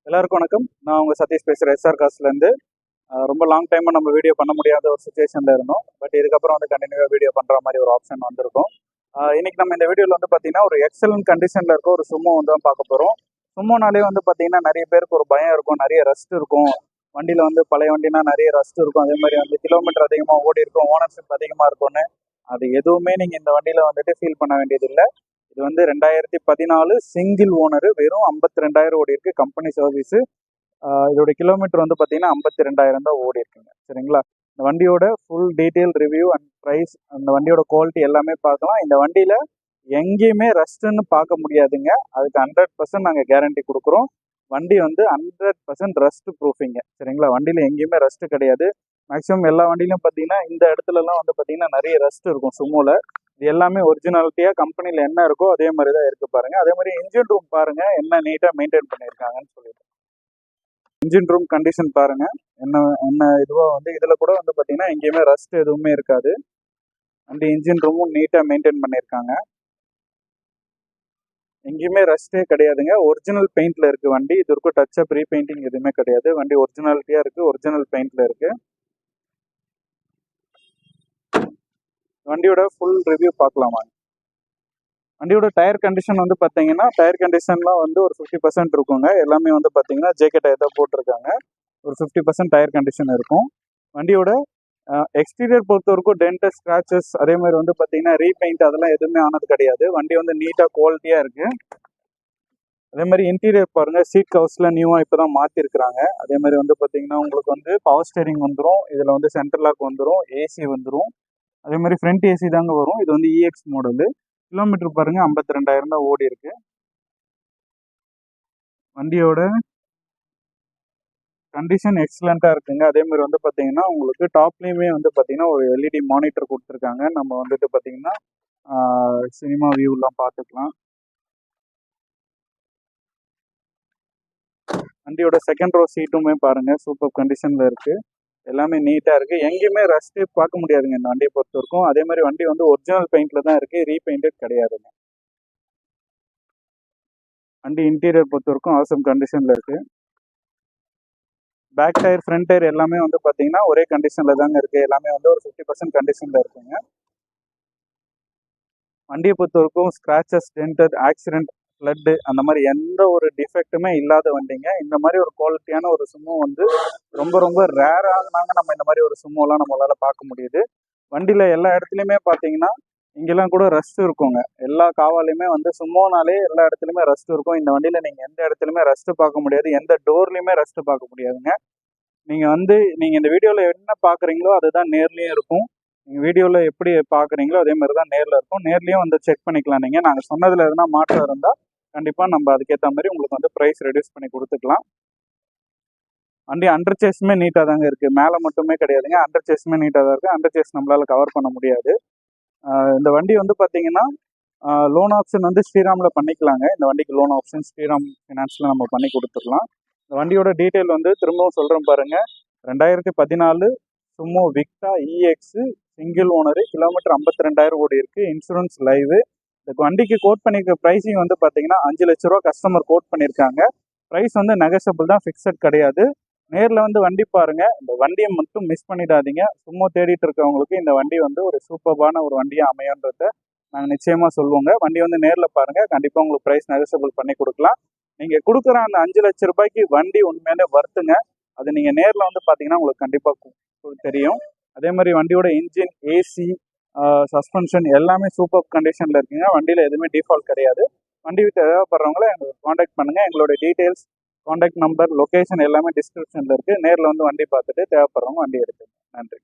எல்லாருக்கும் வணக்கம். நான் உங்கள் சதீஷ் பேசுகிறேன் எஸ்ஆர் காஸ்ட்லேருந்து. ரொம்ப லாங் டைமாக நம்ம வீடியோ பண்ண முடியாத ஒரு சுச்சுவேஷனில் இருந்தோம். பட் இதுக்கப்புறம் வந்து கண்டினியூவாக வீடியோ பண்ணுற மாதிரி ஒரு ஆப்ஷன் வந்திருக்கும். இன்னைக்கு நம்ம இந்த வீடியோவில் வந்து பார்த்தீங்கன்னா ஒரு எக்ஸலன்ட் கண்டிஷனில் இருக்க ஒரு சுமோ வந்து தான் பார்க்க போகிறோம். சுமோனாலே வந்து பார்த்தீங்கன்னா நிறைய பேருக்கு ஒரு பயம் இருக்கும், நிறைய ரஸ்ட் இருக்கும். வண்டியில் வந்து பழைய வண்டினா நிறைய ரஸ்ட் இருக்கும், அதே மாதிரி வந்து கிலோமீட்டர் அதிகமாக ஓடி இருக்கும், ஓனர்ஷிப் அதிகமாக இருக்கும்னு. அது எதுவுமே நீங்கள் இந்த வண்டியில் வந்துட்டு ஃபீல் பண்ண வேண்டியதில்லை. இது வந்து 2014 சிங்கிள் ஓனர், வெறும் 52,000 ஓடி இருக்கு. Company service. இதோட கிலோமீட்டர் வந்து பார்த்தீங்கன்னா 52,000 தான் ஓடி இருக்குங்க. சரிங்களா? இந்த வண்டியோட full detail review and price, அந்த வண்டியோட குவாலிட்டி எல்லாமே பார்க்கலாம். இந்த வண்டியில் எங்கேயுமே ரஸ்ட்டுன்னு பார்க்க முடியாதுங்க. அதுக்கு 100% நாங்கள் கேரண்டி கொடுக்குறோம். வண்டி வந்து 100% ரஸ்ட் ப்ரூஃபிங்க. சரிங்களா? வண்டியில் எங்கேயுமே ரஸ்ட்டு கிடையாது. மேக்ஸிமம் எல்லா வண்டியிலும் பார்த்தீங்கன்னா இந்த இடத்துலலாம் வந்து பார்த்தீங்கன்னா நிறைய ரஸ்ட் இருக்கும் சுமோவில். இது எல்லாமே ஒரிஜினாலிட்டியாக கம்பெனியில் என்ன இருக்கோ அதே மாதிரி தான் இருக்குது பாருங்கள். அதே மாதிரி இன்ஜின் ரூம் பாருங்கள் என்ன நீட்டாக மெயின்டைன் பண்ணியிருக்காங்கன்னு சொல்லிட்டு. இன்ஜின் ரூம் கண்டிஷன் பாருங்கள் என்ன இதுவாக வந்து இதில் கூட வந்து பார்த்தீங்கன்னா எங்கேயுமே ரஸ்ட் எதுவுமே இருக்காது. வண்டி இன்ஜின் ரூமும் நீட்டாக மெயின்டைன் பண்ணியிருக்காங்க. எங்கேயுமே ரஸ்ட்டே கிடையாதுங்க. ஒரிஜினல் பெயிண்டில் இருக்குது வண்டி. இது வரைக்கும் டச் அப் ரீபெயிண்டிங் எதுவுமே கிடையாது. வண்டி ஒரிஜினாலிட்டியாக இருக்குது, ஒரிஜினல் பெயிண்டில் இருக்குது. வண்டியோட ஃபுல் ரிவ்யூ பார்க்கலாமா? வண்டியோட டயர் கண்டிஷன் வந்து பார்த்தீங்கன்னா டயர் கண்டிஷன்லாம் வந்து ஒரு 50% இருக்குங்க. எல்லாமே வந்து பார்த்தீங்கன்னா ஜேகே டயர் தான் போட்டிருக்காங்க. ஒரு 50% டயர் கண்டிஷன் இருக்கும். வண்டியோட எக்ஸ்டீரியர் பொறுத்த வரைக்கும் டென்ட், ஸ்க்ராச்சஸ், அதே மாதிரி வந்து பார்த்தீங்கன்னா ரீபெயிண்ட் அதெல்லாம் எதுவுமே ஆனது கிடையாது. வண்டி வந்து நீட்டாக குவாலிட்டியாக இருக்குது. அதே மாதிரி இன்டீரியர் பாருங்கள், சீட் கவர்ஸ்லாம் நியூவாக இப்போ தான் மாற்றிருக்கிறாங்க. அதே மாதிரி வந்து பார்த்தீங்கன்னா உங்களுக்கு வந்து பவர் ஸ்டேரிங் வந்துடும். இதில் வந்து சென்ட்ரல் லாக் வந்துடும், ஏசி வந்துடும். அதே மாதிரி ஃப்ரண்ட் ஏசி தாங்க வரும். இது வந்து இஎக்ஸ் மாடலு. கிலோமீட்டர் பாருங்க 52,000 தான் ஓடி இருக்கு. வண்டியோட கண்டிஷன் எக்ஸலண்ட்டாக இருக்குங்க. அதே மாதிரி வந்து பார்த்தீங்கன்னா உங்களுக்கு டாப்லேயுமே வந்து பார்த்தீங்கன்னா ஒரு எல்இடி மானிட்டர் கொடுத்துருக்காங்க. நம்ம வந்துட்டு பார்த்தீங்கன்னா சினிமா வியூலாம் பார்த்துக்கலாம். வண்டியோட செகண்ட் ரோ சீட்டுமே பாருங்க சூப்பர் கண்டிஷனில் இருக்கு. எல்லாமே நீட்டாக இருக்குது. எங்கேயுமே ரஸ்ட்டே பார்க்க முடியாதுங்க இந்த வண்டியை பொறுத்த வரைக்கும். அதே மாதிரி வண்டி வந்து ஒரிஜினல் பெயிண்டில் தான் இருக்குது, ரீபெயிண்டட் கிடையாதுங்க. வண்டி இன்டீரியர் பொறுத்த வரைக்கும் ஆசம் கண்டிஷனில் இருக்குது. பேக் டயர், ஃப்ரண்ட் டயர் எல்லாமே வந்து பார்த்தீங்கன்னா ஒரே கண்டிஷனில் தாங்க இருக்குது. எல்லாமே வந்து ஒரு 50% கண்டிஷனில் இருக்குங்க. வண்டியை பொறுத்த வரைக்கும் ஸ்க்ராச்சஸ், டென்டட், ஆக்சிடென்ட், ஃப்ளட்டு அந்த மாதிரி எந்த ஒரு டிஃபெக்ட்டுமே இல்லாத வண்டிங்க. இந்த மாதிரி ஒரு குவாலிட்டியான ஒரு சுமோ வந்து ரொம்ப ரொம்ப ரேராக நம்ம இந்த மாதிரி ஒரு சுமோலாம் நம்மளால் பார்க்க முடியுது. வண்டியில் எல்லா இடத்துலையுமே பார்த்தீங்கன்னா இங்கெல்லாம் கூட ரஸ்ட் இருக்குங்க. எல்லா காவாலையுமே வந்து சுமோனாலே எல்லா இடத்துலையுமே ரஸ்ட் இருக்கும். இந்த வண்டியில் நீங்கள் எந்த இடத்துலையுமே ரஸ்ட்டு பார்க்க முடியாது, எந்த டோர்லையுமே ரஸ்ட்டு பார்க்க முடியாதுங்க. நீங்கள் இந்த வீடியோவில் என்ன பார்க்குறீங்களோ அதுதான் நேர்லேயும் இருக்கும். நீங்கள் வீடியோவில் எப்படி பார்க்குறீங்களோ அதே மாதிரி தான் நேரில் இருக்கும். நேர்லேயும் வந்து செக் பண்ணிக்கலாம். நாங்கள் சொன்னதில் எதுனா மாற்றம் இருந்தால் கண்டிப்பாக நம்ம அதுக்கேற்ற மாதிரி உங்களுக்கு வந்து ப்ரைஸ் ரெடியூஸ் பண்ணி கொடுத்துக்கலாம். வண்டி அண்டர் சேஸுமே நீட்டாக தாங்க இருக்குது. மேலே மட்டுமே கிடையாதுங்க, அண்டர் சேஸுமே நீட்டாக தான் இருக்குது. அண்டர் சேஸ் நம்மளால் கவர் பண்ண முடியாது. இந்த வண்டி வந்து பார்த்தீங்கன்னா லோன் ஆப்ஷன் வந்து ஸ்ரீராமில் பண்ணிக்கலாங்க. இந்த வண்டிக்கு லோன் ஆப்ஷன் ஸ்ரீராம் ஃபினான்ஸில் நம்ம பண்ணி கொடுத்துடலாம். இந்த வண்டியோட டீட்டெயில் வந்து திரும்பவும் சொல்கிறேன் பாருங்கள். 2014 Sumo Victa EX, single owner, kilometre 52,000 ஓடி இருக்குது, இன்சூரன்ஸ் லைவு. இந்த வண்டிக்கு கோட் பண்ணியிருக்க ப்ரைஸிங் வந்து பார்த்தீங்கன்னா 5 லட்ச ரூபா கஸ்டமர் கோட் பண்ணியிருக்காங்க. ப்ரைஸ் வந்து நெகஷபிள் தான், ஃபிக்ஸட் கிடையாது. நேரில் வந்து வண்டி பாருங்கள். இந்த வண்டியை மட்டும் மிஸ் பண்ணிடாதீங்க. சும்மா தேடிட்டு இருக்கவங்களுக்கு இந்த வண்டி வந்து ஒரு சூப்பர்பான ஒரு வண்டியாக அமையன்றத நாங்கள் நிச்சயமாக சொல்லுவோங்க. வண்டி வந்து நேரில் பாருங்கள், கண்டிப்பாக உங்களுக்கு ப்ரைஸ் நெகஷபிள் பண்ணி கொடுக்கலாம். நீங்கள் கொடுக்குற அந்த 5 லட்ச ரூபாய்க்கு வண்டி உண்மையிலே வர்த்துங்க. அது நீங்கள் நேரில் வந்து பார்த்தீங்கன்னா உங்களுக்கு கண்டிப்பாக தெரியும். அதே மாதிரி வண்டியோட இன்ஜின், ஏசி, சஸ்பென்ஷன் எல்லாமே சூப்பர் கண்டிஷனில் இருக்குங்க. வண்டியில் எதுவுமே டிஃபால்ட் கிடையாது. வண்டி தேவைப்படுறவங்கள எங்களுக்கு காண்டாக்ட் பண்ணுங்கள். எங்களோட டீட்டெயில்ஸ், காண்டாக்ட் நம்பர், லொக்கேஷன் எல்லாமே டிஸ்கிரிப்ஷனில் இருக்குது. நேரில் வந்து வண்டி பார்த்துட்டு தேவைப்படுறவங்க வண்டி எடுத்துங்க. நன்றி.